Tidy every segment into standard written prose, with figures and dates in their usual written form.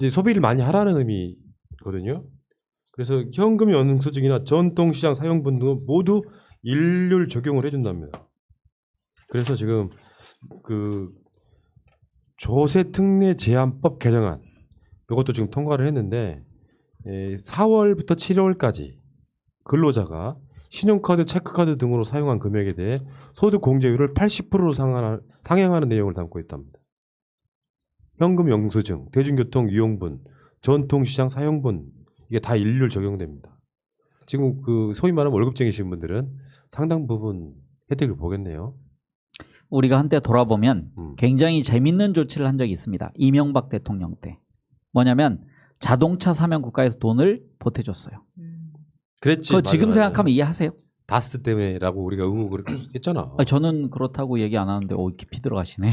이제 소비를 많이 하라는 의미거든요. 그래서 현금 영수증이나 전통시장 사용분 등 모두 일률 적용을 해준답니다. 그래서 지금 그 조세특례 제한법 개정안 이것도 지금 통과를 했는데 4월부터 7월까지 근로자가 신용카드, 체크카드 등으로 사용한 금액에 대해 소득공제율을 80%로 상향하는 내용을 담고 있답니다. 현금 영수증, 대중교통 이용분, 전통시장 사용분 이게 다 일률 적용됩니다. 지금 그 소위 말하는 월급쟁이신 분들은 상당 부분 혜택을 보겠네요. 우리가 한때 돌아보면 굉장히 재밌는 조치를 한 적이 있습니다. 이명박 대통령 때. 뭐냐면 자동차 사면 국가에서 돈을 보태줬어요. 그랬지. 그거 지금 생각하면 이해하세요? 다스 때문에라고 우리가 응원을 했잖아. 아니, 저는 그렇다고 얘기 안 하는데 깊이 들어가시네.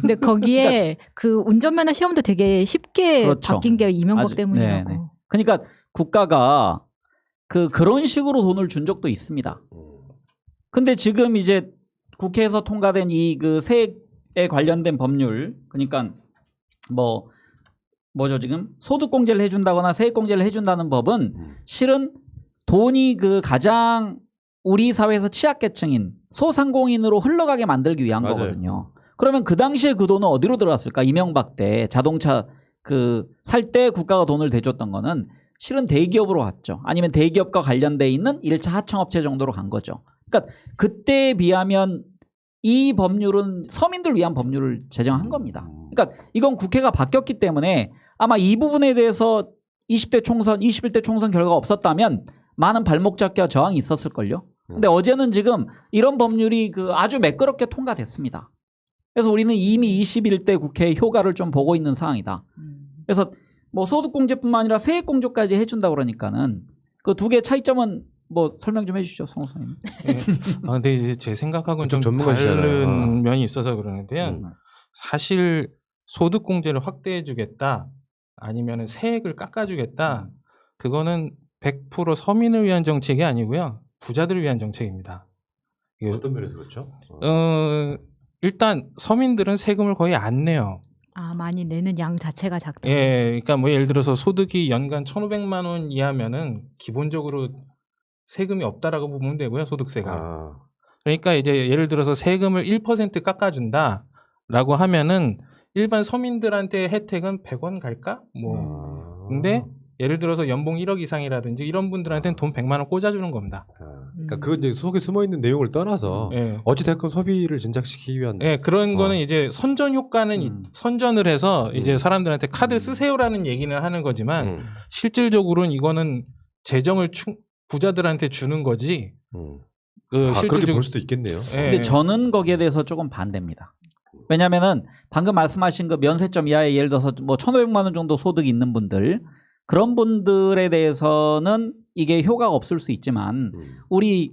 근데 거기에 그 운전면허 시험도 되게 쉽게 그렇죠. 바뀐 게 이명박 아주, 때문이라고. 네네. 그러니까 국가가 그런 식으로 돈을 준 적도 있습니다. 근데 지금 이제 국회에서 통과된 이 그 세액에 관련된 법률, 그러니까 뭐죠 지금 소득공제를 해준다거나 세액공제를 해준다는 법은 실은 돈이 그 가장 우리 사회에서 취약계층인 소상공인으로 흘러가게 만들기 위한 맞아요. 거거든요. 그러면 그 당시에 그 돈은 어디로 들어갔을까? 이명박 때 자동차 살 때 국가가 돈을 대줬던 거는 실은 대기업으로 갔죠. 아니면 대기업과 관련돼 있는 1차 하청업체 정도로 간 거죠. 그러니까 그때에 비하면 이 법률은 서민들 위한 법률을 제정한 겁니다. 그러니까 이건 국회가 바뀌었기 때문에 아마 이 부분에 대해서 20대 총선, 21대 총선 결과가 없었다면 많은 발목 잡기와 저항이 있었을걸요. 근데 어제는 지금 이런 법률이 아주 매끄럽게 통과됐습니다. 그래서 우리는 이미 21대 국회의 효과를 좀 보고 있는 상황이다. 그래서 뭐 소득공제뿐만 아니라 세액공제까지 해준다 그러니까는 그 두 개의 차이점은 뭐 설명 좀 해주시죠, 성우 선생님. 네. 근데 이제 제 생각하고는 좀 전문가시잖아요. 다른 면이 있어서 그러는데요. 사실 소득공제를 확대해주겠다, 아니면 세액을 깎아주겠다, 그거는 100% 서민을 위한 정책이 아니고요, 부자들을 위한 정책입니다. 어떤 면에서 그렇죠? 일단 서민들은 세금을 거의 안 내요. 아, 많이 내는 양 자체가 작다. 예, 그러니까 뭐 예를 들어서 소득이 연간 1,500만 원 이하면은 기본적으로 세금이 없다라고 보면 되고요, 소득세가. 그러니까 이제 예를 들어서 세금을 1% 깎아준다라고 하면은 일반 서민들한테 혜택은 100원 갈까? 근데 예를 들어서 연봉 1억 이상이라든지 이런 분들한테는 돈 100만 원 꽂아주는 겁니다. 그러니까 그 이제 속에 숨어 있는 내용을 떠나서 어찌 됐건 소비를 진작시키기 위한. 그런 거는 이제 선전 효과는 선전을 해서 이제 사람들한테 카드 쓰세요라는 얘기는 하는 거지만 실질적으로는 이거는 재정을 부자들한테 주는 거지. 그렇게 볼 수도 있겠네요. 근데 저는 거기에 대해서 조금 반대입니다. 왜냐면은 방금 말씀하신 그 면세점 이하의 예를 들어서 뭐 1,500만 원 정도 소득이 있는 분들, 그런 분들에 대해서는 이게 효과가 없을 수 있지만 우리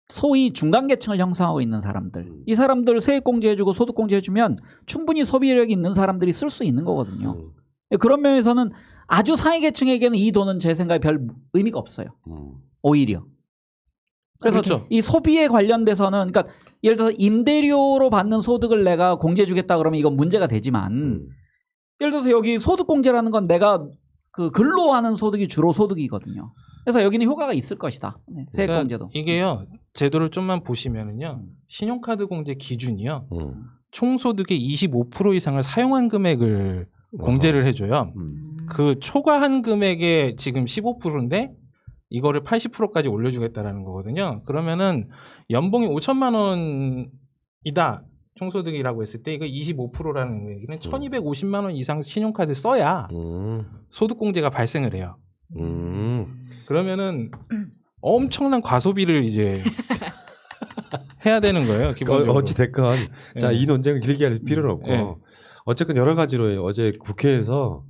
소위 중간계층을 형성하고 있는 사람들, 이 사람들 세액공제해주고 소득공제해주면 충분히 소비력이 있는 사람들이 쓸 수 있는 거거든요. 그런 면에서는 아주 상위계층에게는 이 돈은 제 생각에 별 의미가 없어요. 오히려. 그래서 그렇죠. 이 소비에 관련돼서는, 그러니까 예를 들어서 임대료로 받는 소득을 내가 공제해주겠다 그러면 이건 문제가 되지만 예를 들어서 여기 소득공제라는 건 내가 근로하는 소득이 주로 소득이거든요. 그래서 여기는 효과가 있을 것이다. 세액공제도. 그러니까 이게요, 제도를 좀만 보시면은요, 신용카드 공제 기준이요, 총소득의 25% 이상을 사용한 금액을 공제를 해줘요. 그 초과한 금액의 지금 15%인데 이거를 80%까지 올려주겠다라는 거거든요. 그러면은 연봉이 5천만 원이다, 총소득이라고 했을 때 이거 25%라는 얘기는 1,250만 원 이상 신용카드 써야 소득공제가 발생을 해요. 그러면은 엄청난 과소비를 이제 해야 되는 거예요, 기본적으로. 어찌 됐건 자, 이 논쟁을 길게 할 필요는 없고 어쨌건 여러 가지로 어제 국회에서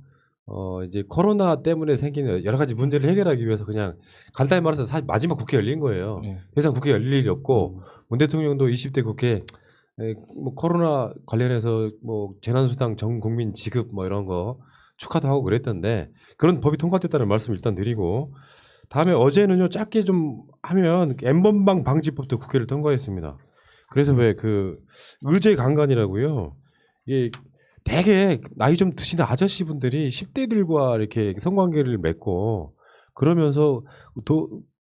이제 코로나 때문에 생기는 여러 가지 문제를 해결하기 위해서 그냥 간단히 말해서 사실 마지막 국회 열린 거예요. 더 이상 국회 열릴 일이 없고 문 대통령도 20대 국회 뭐 코로나 관련해서 뭐 재난수당 전 국민 지급 뭐 이런 거 축하도 하고 그랬던데 그런 법이 통과됐다는 말씀 일단 드리고, 다음에 어제는요 짧게 좀 하면 N번방 방지법도 국회를 통과했습니다. 그래서 왜 의제 강간이라고요. 이게 되게 나이 좀 드신 아저씨분들이 10대들과 이렇게 성관계를 맺고 그러면서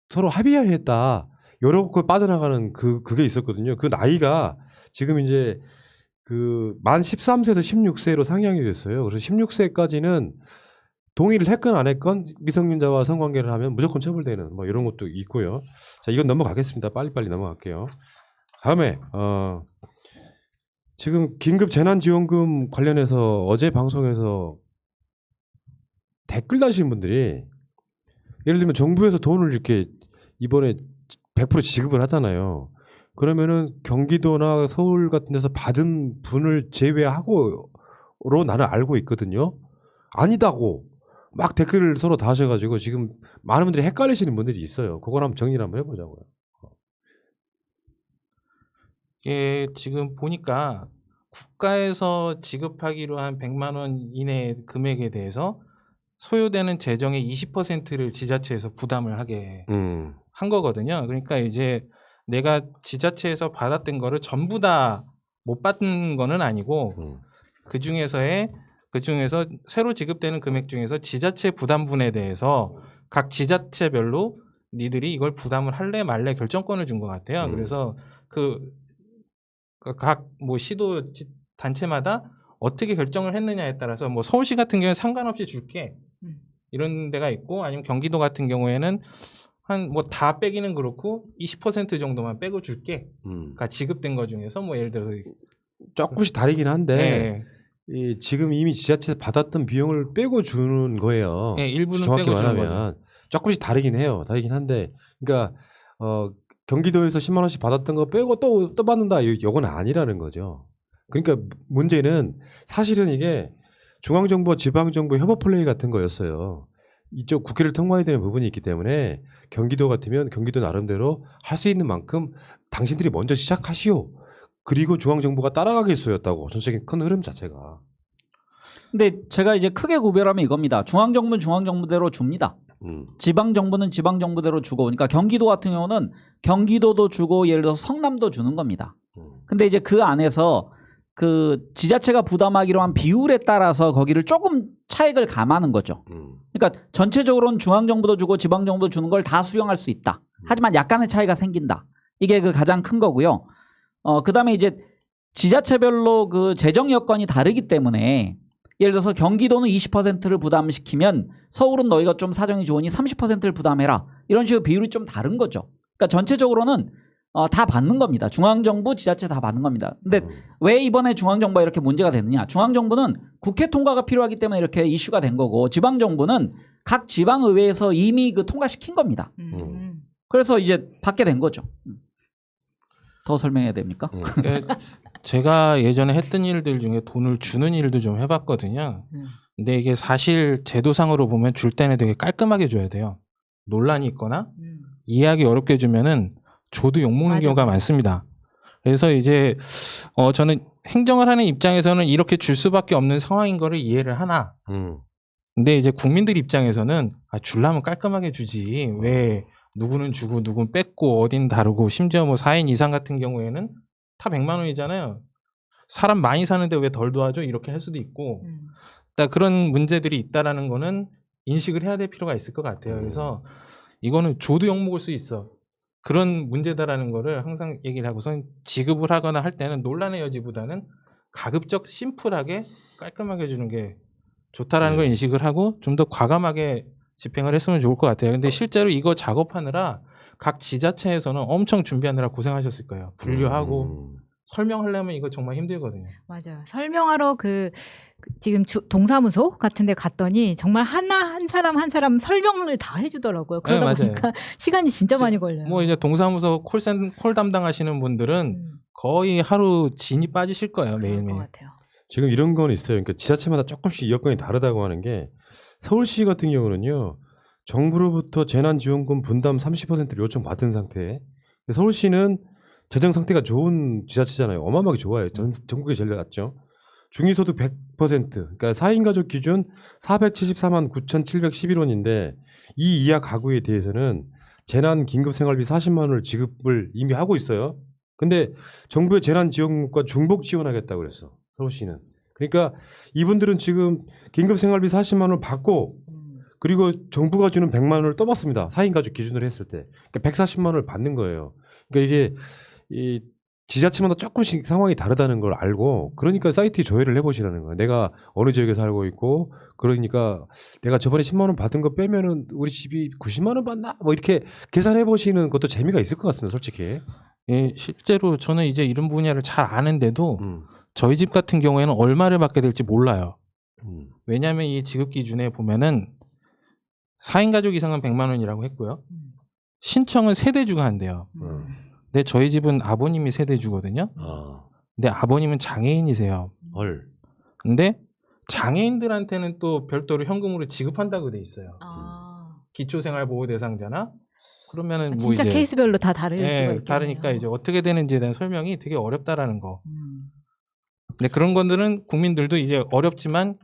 서로 합의했다. 여러 거 빠져나가는 그게 있었거든요. 그 나이가 지금 이제 그 만 13세에서 16세로 상향이 됐어요. 그래서 16세까지는 동의를 했건 안 했건 미성년자와 성관계를 하면 무조건 처벌되는 뭐 이런 것도 있고요. 자, 이건 넘어가겠습니다. 빨리빨리 넘어갈게요. 다음에 지금 긴급 재난지원금 관련해서 어제 방송에서 댓글 다신 분들이 예를 들면 정부에서 돈을 이렇게 이번에 100% 지급을 하잖아요. 그러면은 경기도나 서울 같은 데서 받은 분을 제외하고로 나는 알고 있거든요. 아니다고 막 댓글을 서로 다 하셔가지고 지금 많은 분들이 헷갈리시는 분들이 있어요. 그걸 한번 정리를 한번 해보자고요. 이게 지금 보니까 국가에서 지급하기로 한 100만 원 이내 금액에 대해서 소요되는 재정의 20%를 지자체에서 부담을 하게 한 거거든요. 그러니까 이제 내가 지자체에서 받았던 거를 전부 다 못 받는 거는 아니고 그 중에서 새로 지급되는 금액 중에서 지자체 부담분에 대해서 각 지자체별로 니들이 이걸 부담을 할래 말래 결정권을 준 것 같아요. 그래서 각 뭐 시도 단체마다 어떻게 결정을 했느냐에 따라서 뭐 서울시 같은 경우에 상관없이 줄게 이런 데가 있고 아니면 경기도 같은 경우에는 한 뭐 다 빼기는 그렇고 20% 정도만 빼고 줄게. 그러니까 지급된 거 중에서 뭐 예를 들어서 조금씩 다르긴 한데 네. 이 지금 이미 지자체에서 받았던 비용을 빼고 주는 거예요. 네, 일부는 정확히 빼고 주는 말하면 조금씩 다르긴 해요. 다르긴 한데 그러니까 경기도에서 10만 원씩 받았던 거 빼고 또 받는다 이건 아니라는 거죠. 그러니까 문제는 사실은 이게 중앙정부와 지방정부 협업 플레이 같은 거였어요. 이쪽 국회를 통과해야 되는 부분이 있기 때문에 경기도 같으면 경기도 나름대로 할 수 있는 만큼 당신들이 먼저 시작하시오. 그리고 중앙정부가 따라가겠소였다고 전체적인 큰 흐름 자체가. 근데 제가 이제 크게 구별하면 이겁니다. 중앙정부는 중앙정부대로 줍니다. 지방정부는 지방정부대로 주고, 그러니까 경기도 같은 경우는 경기도도 주고 예를 들어서 성남도 주는 겁니다. 근데 이제 그 안에서 그 지자체가 부담하기로 한 비율에 따라서 거기를 조금 차익을 감하는 거죠. 그러니까 전체적으로는 중앙정부도 주고 지방정부도 주는 걸 다 수령할 수 있다. 하지만 약간의 차이가 생긴다. 이게 그 가장 큰 거고요. 그다음에 이제 지자체별로 그 재정 여건이 다르기 때문에 예를 들어서 경기도는 20%를 부담시키면 서울은 너희가 좀 사정이 좋으니 30%를 부담해라. 이런 식으로 비율이 좀 다른 거죠. 그러니까 전체적으로는 다 받는 겁니다. 중앙정부, 지자체 다 받는 겁니다. 근데 왜 이번에 중앙정부가 이렇게 문제가 됐느냐. 중앙정부는 국회 통과가 필요하기 때문에 이렇게 이슈가 된 거고 지방정부는 각 지방의회에서 이미 그 통과시킨 겁니다. 그래서 이제 받게 된 거죠. 더 설명해야 됩니까? 제가 예전에 했던 일들 중에 돈을 주는 일도 좀 해봤거든요. 근데 이게 사실 제도상으로 보면 줄 때는 되게 깔끔하게 줘야 돼요. 논란이 있거나 이해하기 어렵게 주면은 줘도 욕먹는 경우가 많습니다. 그래서 이제 저는 행정을 하는 입장에서는 이렇게 줄 수밖에 없는 상황인 거를 이해를 하나. 근데 이제 국민들 입장에서는 주려면 깔끔하게 주지. 왜 누구는 주고 누구는 뺐고 어딘 다르고 심지어 뭐 4인 이상 같은 경우에는 다 100만 원이잖아요. 사람 많이 사는데 왜 덜 도와줘? 이렇게 할 수도 있고. 그러니까 그런 문제들이 있다라는 거는 인식을 해야 될 필요가 있을 것 같아요. 그래서 이거는 줘도 욕먹을 수 있어. 그런 문제다라는 거를 항상 얘기를 하고선 지급을 하거나 할 때는 논란의 여지보다는 가급적 심플하게 깔끔하게 주는 게 좋다라는 걸 인식을 하고 좀 더 과감하게 집행을 했으면 좋을 것 같아요. 근데 실제로 이거 작업하느라 각 지자체에서는 엄청 준비하느라 고생하셨을 거예요. 분류하고 설명하려면 이거 정말 힘들거든요. 맞아요. 설명하러 지금 동사무소 같은 데 갔더니 정말 한 사람 설명을 다 해주더라고요. 그러다 보니까 시간이 진짜 많이 걸려요. 뭐 이제 동사무소 콜 담당하시는 분들은 거의 하루 진이 빠지실 거예요. 매일매일. 것 같아요. 지금 이런 건 있어요. 그러니까 지자체마다 조금씩 여건이 다르다고 하는 게 서울시 같은 경우는요. 정부로부터 재난지원금 분담 30%를 요청받은 상태에 서울시는 재정 상태가 좋은 지자체잖아요. 어마어마하게 좋아요. 전국에 제일 낮죠. 중위소득 100%, 그러니까 4인 가족 기준 474만 9,711원인데 이 이하 가구에 대해서는 재난 긴급 생활비 40만 원을 지급을 이미 하고 있어요. 근데 정부의 재난 지원금과 중복 지원하겠다고 그랬어. 서울시는. 그러니까 이분들은 지금 긴급생활비 40만 원을 받고 그리고 정부가 주는 100만 원을 떠받습니다. 4인 가족 기준으로 했을 때. 그러니까 140만 원을 받는 거예요. 그러니까 이게 이 지자체마다 조금씩 상황이 다르다는 걸 알고 그러니까 사이트에 조회를 해보시라는 거예요. 내가 어느 지역에 살고 있고 그러니까 내가 저번에 10만 원 받은 거 빼면은 우리 집이 90만 원 받나? 뭐 이렇게 계산해 보시는 것도 재미가 있을 것 같습니다. 솔직히. 예, 실제로 저는 이제 이런 분야를 잘 아는데도 저희 집 같은 경우에는 얼마를 받게 될지 몰라요. 왜냐하면 이 지급 기준에 보면은 4인 가족 이상은 100만 원이라고 했고요. 신청은 세대주가 한대요. 근데 저희 집은 아버님이 세대주거든요. 근데 아버님은 장애인이세요. 헐. 근데 장애인들한테는 또 별도로 현금으로 지급한다고 돼 있어요. 기초생활보호 대상자나 그러면은 뭐 진짜 이제 케이스별로 다 다를 수가 있겠네요. 다르니까 이제 어떻게 되는지에 대한 설명이 되게 어렵다라는 거. 근데 그런 것들은 국민들도 이제 어렵지만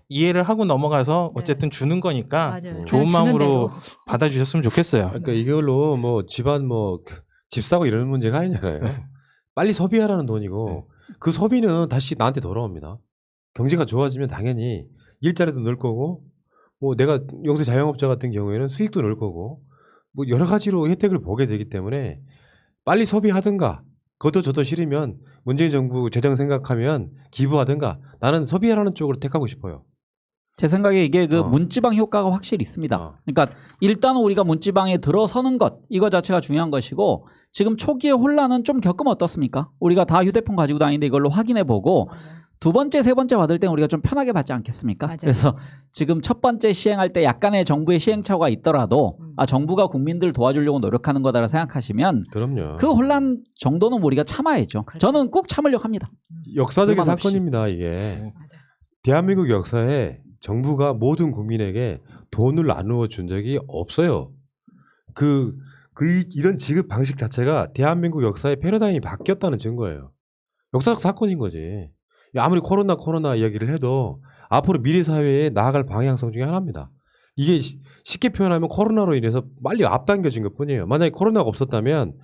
이해를 하고 넘어가서 어쨌든 주는 거니까 맞아요. 좋은 그냥 주는 마음으로 대로. 받아주셨으면 좋겠어요. 그러니까 이걸로 뭐 집안 뭐 집 사고 이런 문제가 아니잖아요. 빨리 소비하라는 돈이고 그 소비는 다시 나한테 돌아옵니다. 경제가 좋아지면 당연히 일자리도 늘 거고 뭐 내가 영세 자영업자 같은 경우에는 수익도 늘 거고 뭐 여러 가지로 혜택을 보게 되기 때문에 빨리 소비하든가 거둬줘도 싫으면 문재인 정부 재정 생각하면 기부하든가 나는 소비하라는 쪽으로 택하고 싶어요. 제 생각에 이게 그 문지방 효과가 확실히 있습니다. 그러니까 일단 우리가 문지방에 들어서는 것 이거 자체가 중요한 것이고 지금 초기의 혼란은 좀 겪으면 어떻습니까? 우리가 다 휴대폰 가지고 다니는데 이걸로 확인해보고 두 번째, 세 번째 받을 땐 우리가 좀 편하게 받지 않겠습니까? 맞아요. 그래서 지금 첫 번째 시행할 때 약간의 정부의 시행착오가 있더라도 정부가 국민들 도와주려고 노력하는 거다라고 생각하시면 그럼요. 그 혼란 정도는 우리가 참아야죠. 그렇죠. 저는 꼭 참으려고 합니다. 역사적인 불만 없이. 사건입니다. 이게 맞아. 대한민국 역사에 정부가 모든 국민에게 돈을 나누어 준 적이 없어요. 이런 지급 방식 자체가 대한민국 역사의 패러다임이 바뀌었다는 증거예요. 역사적 사건인 거지. 아무리 코로나 이야기를 해도 앞으로 미래 사회에 나아갈 방향성 중에 하나입니다. 이게 쉽게 표현하면 코로나로 인해서 빨리 앞당겨진 것 뿐이에요. 만약에 코로나가 없었다면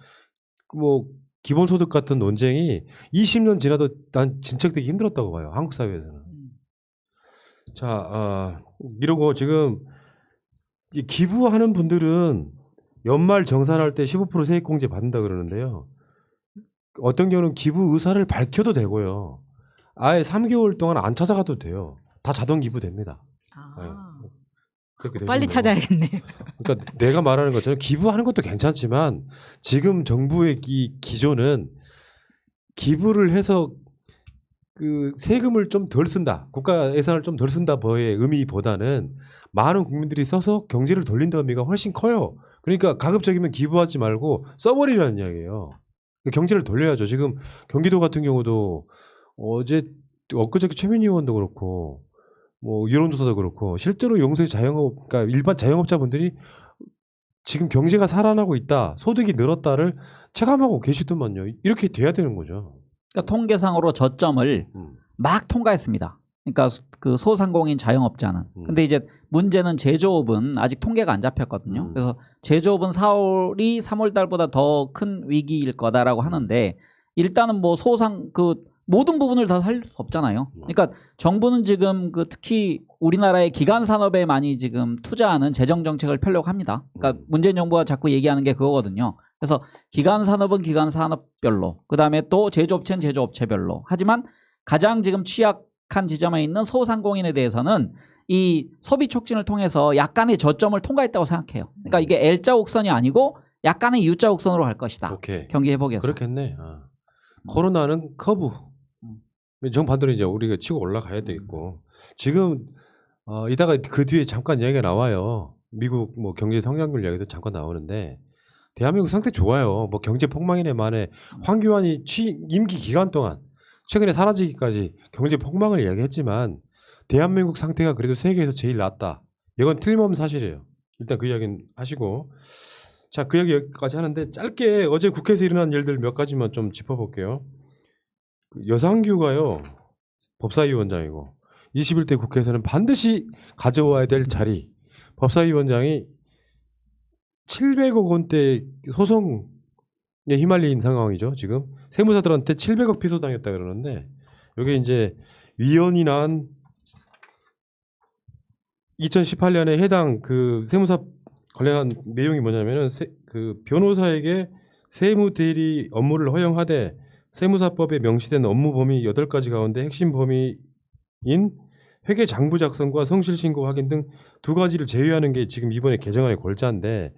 뭐 기본소득 같은 논쟁이 20년 지나도 난 진척되기 힘들었다고 봐요. 한국 사회에서는. 자, 이러고 지금 이 기부하는 분들은 연말 정산할 때 15% 세액공제 받는다 그러는데요. 어떤 경우는 기부 의사를 밝혀도 되고요. 아예 3개월 동안 안 찾아가도 돼요. 다 자동 기부됩니다. 그렇게 빨리 되시면 되고. 찾아야겠네. 그러니까 내가 말하는 것처럼 기부하는 것도 괜찮지만 지금 정부의 이 기조는 기부를 해서 그 세금을 좀 덜 쓴다, 국가 예산을 좀 덜 쓴다의 의미보다는 많은 국민들이 써서 경제를 돌린다 의미가 훨씬 커요. 그러니까 가급적이면 기부하지 말고 써버리라는 이야기예요. 경제를 돌려야죠. 지금 경기도 같은 경우도 엊그저께 최민희 의원도 그렇고 뭐 여론조사도 그렇고 실제로 영세 자영업, 그러니까 일반 자영업자분들이 지금 경제가 살아나고 있다, 소득이 늘었다를 체감하고 계시더만요. 이렇게 돼야 되는 거죠. 그러니까 통계상으로 저점을 막 통과했습니다. 그러니까 그 소상공인 자영업자는. 근데 이제 문제는 제조업은 아직 통계가 안 잡혔거든요. 그래서 제조업은 4월이 3월 달보다 더 큰 위기일 거다라고 하는데 일단은 뭐 모든 부분을 다 살릴 수 없잖아요. 그러니까 정부는 지금 특히 우리나라의 기간 산업에 많이 지금 투자하는 재정 정책을 펴려고 합니다. 그러니까 문재인 정부가 자꾸 얘기하는 게 그거거든요. 그래서 기간 산업은 기간 산업별로, 그다음에 또 제조업체는 제조업체별로. 하지만 가장 지금 취약한 지점에 있는 소상공인에 대해서는 이 소비 촉진을 통해서 약간의 저점을 통과했다고 생각해요. 그러니까 이게 L자 곡선이 아니고 약간의 U자 곡선으로 갈 것이다. 오케이. 경기 회복에서. 그렇겠네. 코로나는 커브. 정반대로 이제 우리가 치고 올라가야 되겠고 지금 이따가 그 뒤에 잠깐 이야기가 나와요. 미국 뭐 경제 성장률 이야기도 잠깐 나오는데 대한민국 상태 좋아요. 뭐 경제 폭망이네 만에 황교안이 임기 기간 동안 최근에 사라지기까지 경제 폭망을 이야기했지만 대한민국 상태가 그래도 세계에서 제일 낫다. 이건 틀림없는 사실이에요. 일단 그 이야기는 하시고, 자, 그 이야기 여기까지 하는데 짧게 어제 국회에서 일어난 일들 몇 가지만 좀 짚어볼게요. 여상규가요, 법사위원장이고 21대 국회에서는 반드시 가져와야 될 자리, 법사위원장이 700억 원대 소송에 휘말린 상황이죠. 지금 세무사들한테 700억 피소당했다 그러는데 이게 이제 위헌이 난 2018년에 해당 그 세무사 관련한 내용이 뭐냐면은 그 변호사에게 세무 대리 업무를 허용하되 세무사법에 명시된 업무 범위 8가지 가운데 핵심 범위인 회계 장부 작성과 성실 신고 확인 등 2가지를 제외하는 게 지금 이번에 개정안의 골자인데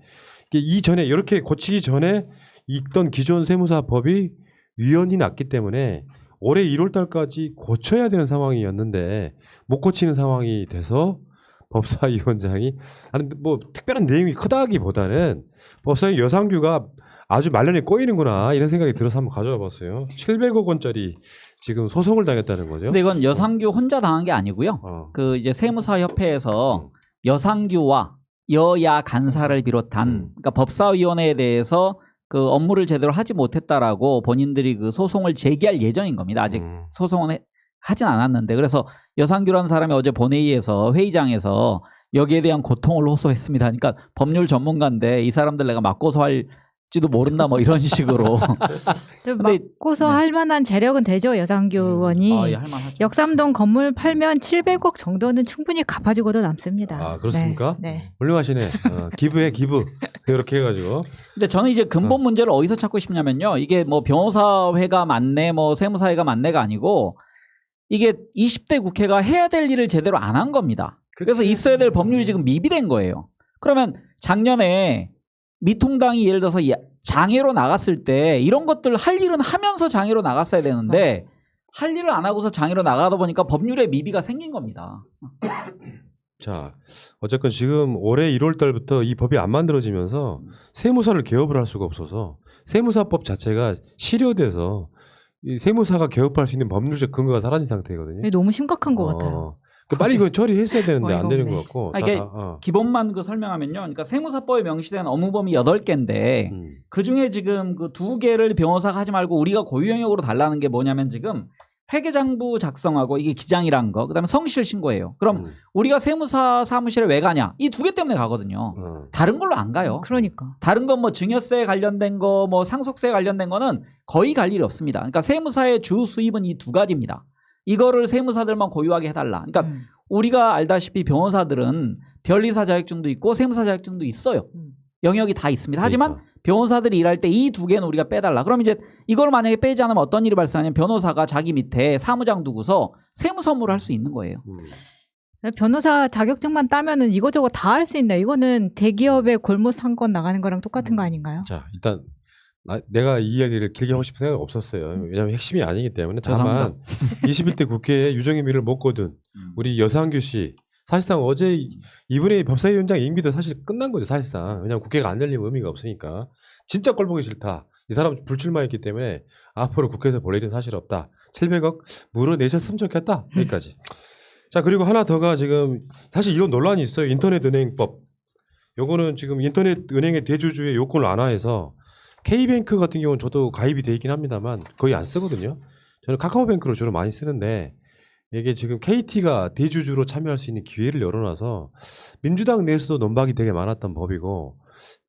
이게 이전에 이렇게 고치기 전에 있던 기존 세무사법이 위헌이 났기 때문에 올해 1월 달까지 고쳐야 되는 상황이었는데 못 고치는 상황이 돼서 법사위원장이 아니 뭐 특별한 내용이 크다기보다는 법사위 여상규가 아주 말년에 꼬이는구나 이런 생각이 들어서 한번 가져와 봤어요. 700억 원짜리 지금 소송을 당했다는 거죠. 근데 이건 여상규 혼자 당한 게 아니고요. 그 이제 세무사협회에서 여상규와 여야 간사를 비롯한 그러니까 법사위원회에 대해서 그 업무를 제대로 하지 못했다라고 본인들이 그 소송을 제기할 예정인 겁니다. 아직 소송은 하진 않았는데 그래서 여상규라는 사람이 어제 본회의에서 회의장에서 여기에 대한 고통을 호소했습니다. 그러니까 법률 전문가인데 이 사람들 내가 맞고소할지도 모른다 뭐 이런 식으로. 맞고소 할 만한 재력은 되죠. 여상규 의원이. 예, 할 만하죠. 역삼동 건물 팔면 700억 정도는 충분히 갚아주고도 남습니다. 아 그렇습니까? 네. 훌륭하시네. 기부해 기부 이렇게 해가지고. 근데 저는 이제 근본 문제를 어디서 찾고 싶냐면요. 이게 뭐 변호사회가 맞네, 뭐 세무사회가 맞네가 아니고 이게 20대 국회가 해야 될 일을 제대로 안 한 겁니다. 그래서 있어야 될 법률이 지금 미비된 거예요. 그러면 작년에 미통당이 예를 들어서 장애로 나갔을 때 이런 것들 할 일은 하면서 장애로 나갔어야 되는데 할 일을 안 하고서 장애로 나가다 보니까 법률에 미비가 생긴 겁니다. 자, 어쨌건 지금 올해 1월 달부터 이 법이 안 만들어지면서 세무사를 개업을 할 수가 없어서 세무사법 자체가 실효돼서 이 세무사가 개업할 수 있는 법률적 근거가 사라진 상태거든요. 너무 심각한 것 같아요. 그러니까 빨리 그거 처리했어야 되는데 안 되는 것 같고. 기본만 그 설명하면요. 그러니까 세무사법에 명시된 업무범위 8개인데 그중에 지금 그 2개를 변호사가 하지 말고 우리가 고유 영역으로 달라는 게 뭐냐면 지금 회계장부 작성하고 이게 기장이란 거, 그다음에 성실 신고예요. 그럼 우리가 세무사 사무실에 왜 가냐? 이 2개 때문에 가거든요. 다른 걸로 안 가요. 그러니까. 다른 건 뭐 증여세 관련된 거, 뭐 상속세 관련된 거는 거의 갈 일이 없습니다. 그러니까 세무사의 주 수입은 이 2가지입니다. 이거를 세무사들만 고유하게 해달라. 그러니까 우리가 알다시피 변호사들은 변리사 자격증도 있고 세무사 자격증도 있어요. 영역이 다 있습니다. 하지만 그러니까. 변호사들이 일할 때 이 2개는 우리가 빼달라. 그럼 이제 이걸 만약에 빼지 않으면 어떤 일이 발생하냐면 변호사가 자기 밑에 사무장 두고서 세무사 업무를 할 수 있는 거예요. 변호사 자격증만 따면은 이거저거 다 할 수 있네. 이거는 대기업의 골목 상권 나가는 거랑 똑같은 거 아닌가요? 자, 일단 내가 이 이야기를 길게 하고 싶은 생각이 없었어요. 왜냐하면 핵심이 아니기 때문에. 다만 21대 국회에 유정의 미를 못 거둔 우리 여상규 씨 사실상 어제 이분의 법사위원장 임기도 사실 끝난 거죠. 사실상. 왜냐하면 국회가 안 열리면 의미가 없으니까. 진짜 꼴보기 싫다. 이 사람 불출마했기 때문에 앞으로 국회에서 볼 일은 사실 없다. 700억 물어내셨으면 좋겠다. 여기까지. 자, 그리고 하나 더가 지금 사실 이런 논란이 있어요. 인터넷은행법. 요거는 지금 인터넷은행의 대주주의 요건을 완화해서 K뱅크 같은 경우는 저도 가입이 돼 있긴 합니다만 거의 안 쓰거든요. 저는 카카오뱅크로 주로 많이 쓰는데 이게 지금 KT가 대주주로 참여할 수 있는 기회를 열어놔서 민주당 내에서도 논박이 되게 많았던 법이고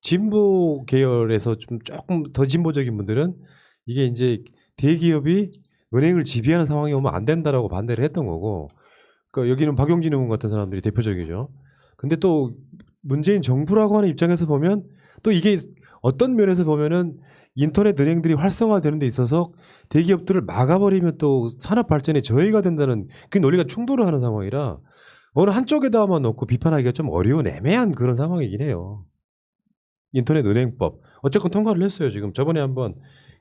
진보 계열에서 좀 조금 더 진보적인 분들은 이게 이제 대기업이 은행을 지배하는 상황이 오면 안 된다라고 반대를 했던 거고 그러니까 여기는 박용진 의원 같은 사람들이 대표적이죠. 근데 또 문재인 정부라고 하는 입장에서 보면 또 이게 어떤 면에서 보면은 인터넷 은행들이 활성화되는 데 있어서 대기업들을 막아버리면 또 산업 발전에 저해가 된다는 그 논리가 충돌을 하는 상황이라 어느 한쪽에다만 놓고 비판하기가 좀 어려운 애매한 그런 상황이긴 해요. 인터넷 은행법 어쨌건 통과를 했어요. 지금 저번에 한번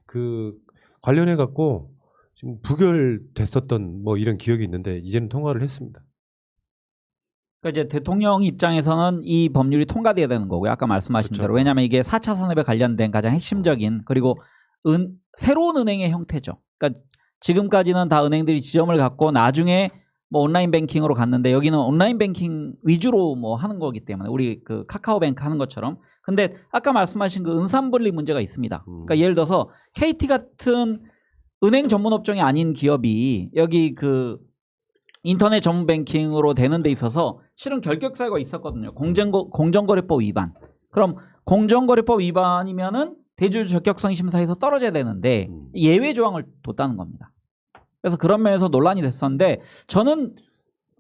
그 관련해 갖고 지금 부결됐었던 뭐 이런 기억이 있는데 이제는 통과를 했습니다. 그러니까 이제 대통령 입장에서는 이 법률이 통과돼야 되는 거고요. 아까 말씀하신 그렇죠. 대로. 왜냐하면 이게 4차 산업에 관련된 가장 핵심적인 그리고 새로운 은행의 형태죠. 그러니까 지금까지는 다 은행들이 지점을 갖고 나중에 뭐 온라인 뱅킹으로 갔는데 여기는 온라인 뱅킹 위주로 뭐 하는 거기 때문에 우리 그 카카오뱅크 하는 것처럼. 근데 아까 말씀하신 그 은산분리 문제가 있습니다. 그러니까 예를 들어서 KT 같은 은행 전문 업종이 아닌 기업이 여기 그 인터넷 전문 뱅킹으로 되는 데 있어서 실은 결격 사유가 있었거든요. 공정거래법 위반. 그럼 공정거래법 위반이면은 대주주 적격성 심사에서 떨어져야 되는데 예외 조항을 뒀다는 겁니다. 그래서 그런 면에서 논란이 됐었는데 저는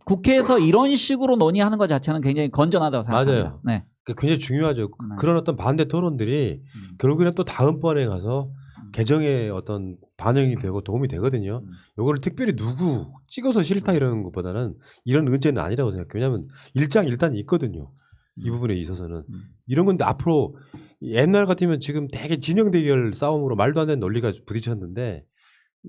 국회에서 이런 식으로 논의하는 것 자체는 굉장히 건전하다고 생각합니다. 맞아요. 네. 굉장히 중요하죠. 네. 그런 어떤 반대 토론들이 결국에는 또 다음번에 가서 개정에 어떤 반영이 되고 도움이 되거든요. 요거를 특별히 누구 찍어서 싫다 이러는 것보다는 이런 의제는 아니라고 생각해요. 왜냐하면 일장일단이 있거든요. 이 부분에 있어서는 이런 건데 앞으로 옛날 같으면 지금 되게 진영 대결 싸움으로 말도 안 되는 논리가 부딪혔는데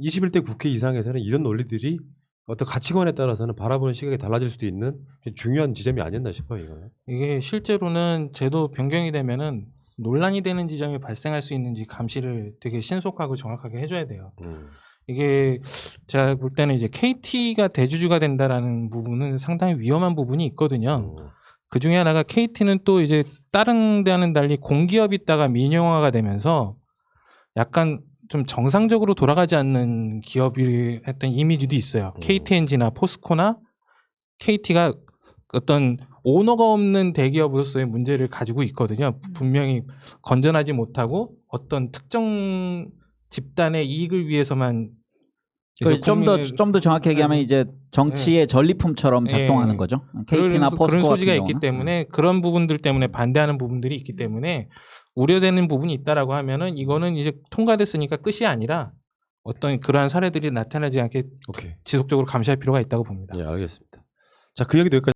21대 국회 이상에서는 이런 논리들이 어떤 가치관에 따라서는 바라보는 시각이 달라질 수도 있는 중요한 지점이 아니었나 싶어요. 이거는. 이게 실제로는 제도 변경이 되면은 논란이 되는 지점이 발생할 수 있는지 감시를 되게 신속하고 정확하게 해줘야 돼요. 이게 제가 볼 때는 이제 KT가 대주주가 된다라는 부분은 상당히 위험한 부분이 있거든요. 그 중에 하나가 KT는 또 이제 다른 데와는 달리 공기업이 있다가 민영화가 되면서 약간 좀 정상적으로 돌아가지 않는 기업이 했던 이미지도 있어요. KTNG나 포스코나 KT가 어떤 오너가 없는 대기업으로서의 문제를 가지고 있거든요. 분명히 건전하지 못하고 어떤 특정 집단의 이익을 위해서만 좀 더 정확히 얘기하면 이제 정치의 전리품처럼 작동하는 거죠. KT나 포스코 그런 소지가 같은 있기 경우는. 때문에 그런 부분들 때문에 반대하는 부분들이 있기 때문에 우려되는 부분이 있다라고 하면은 이거는 이제 통과됐으니까 끝이 아니라 어떤 그러한 사례들이 나타나지 않게 오케이. 지속적으로 감시할 필요가 있다고 봅니다. 예, 알겠습니다. 자, 그 얘기도 여기까지.